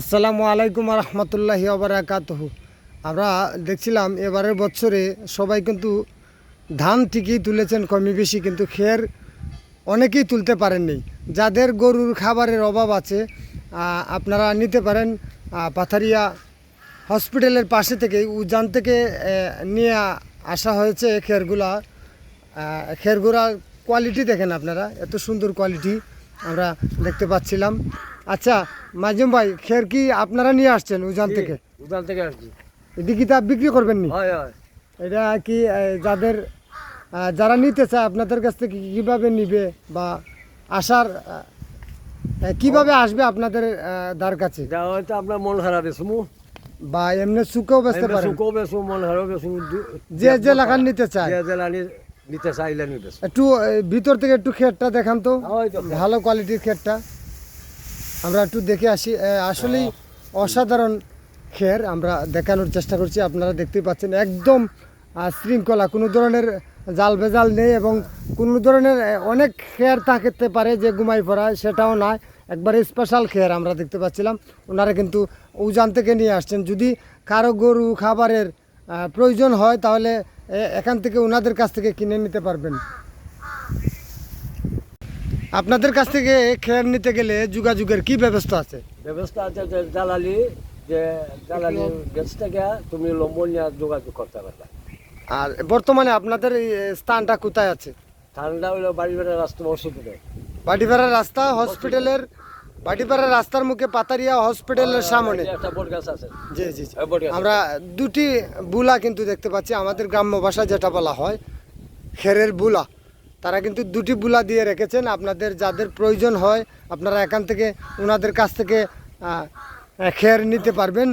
আসসালামু আলাইকুম রহমতুল্লাহি ওবারাকাতুহু। আমরা দেখছিলাম এবারের বছরে সবাই কিন্তু ধান ঠিকই তুলেছেন কমই বেশি, কিন্তু খের অনেকেই তুলতে পারেননি। যাদের গরুর খাবারের অভাব আছে আপনারা নিতে পারেন পাথারিয়া হসপিটালের পাশে থেকে উজান থেকে নিয়ে আসা হয়েছে খেরগুলা। খেরগুলার কোয়ালিটি দেখেন আপনারা, এত সুন্দর কোয়ালিটি আমরা দেখতে পাচ্ছিলাম। আচ্ছা মাজুম ভাই, খের কি আপনারা নিয়ে আসছেন উজান থেকে? উজান থেকে আসছি। এটি কি তা বিক্রি করবেন নি? হয় হয়। এটা কি যাদের যারা নিতে চায় আপনাদের কাছ থেকে কীভাবে নিবে বা আসার কিভাবে আসবে আপনাদের দ্বার কাছে? এটা হয়তো আপনার মন খারাপ বেসমু বা এমনি সুকেও বেচতে পারেন? সুকো বেসু, মন খারাপ বেসু, যে যে লাগান নিতে চায়, যে জেলানি নিতে চাইলে আমি বেসু। একটু ভিতর থেকে একটু খেরটা দেখান তো, হয়তো ভালো কোয়ালিটির খেরটা আমরা একটু দেখে আসি। আসলেই অসাধারণ খের আমরা দেখানোর চেষ্টা করছি। আপনারা দেখতেই পাচ্ছেন একদম শৃঙ্খলা, কোনো ধরনের জাল ভেজাল নেই এবং কোনো ধরনের অনেক খের থাকতে পারে যে ঘুমাই পড়া, সেটাও নয়, একবারে স্পেশাল খের আমরা দেখতে পাচ্ছিলাম। ওনারা কিন্তু উজান থেকে নিয়ে আসছেন। যদি কারো গরু খাবারের প্রয়োজন হয় তাহলে এখান থেকে ওনাদের কাছ থেকে কিনে নিতে পারবেন। আপনাদের কাছ থেকে খের নিতে গেলে যোগাযোগের কি ব্যবস্থা আছে? ব্যবস্থা আছে যে জ্বালালি, যে জ্বালালি গ্যাস থেকে তুমি লম্বন নিয়ে যোগাযোগ করতে পারবে। আর বর্তমানে আপনাদের এই স্থানটা কোথায় আছে? ঠান্ডা হইলো বাড়ি বেড়ার রাস্তা অসুবিধা। বাটিপাড়ার রাস্তা হসপিটালের, বাটিপাড়ার রাস্তার মুখে পাতারিয়া হসপিটালের সামনে একটা বট গাছ আছে। জি জি জি। ওই বট গাছ। আমরা দুটি বুলা কিন্তু দেখতে পাচ্ছি, আমাদের গ্রাম্য ভাষা যেটা বলা হয় খেরের বুলা। তারা কিন্তু দুটি বুলা দিয়ে রেখেছেন। আপনাদের যাদের প্রয়োজন হয় আপনারা এখান থেকে ওনাদের কাছ থেকে খের নিতে পারবেন।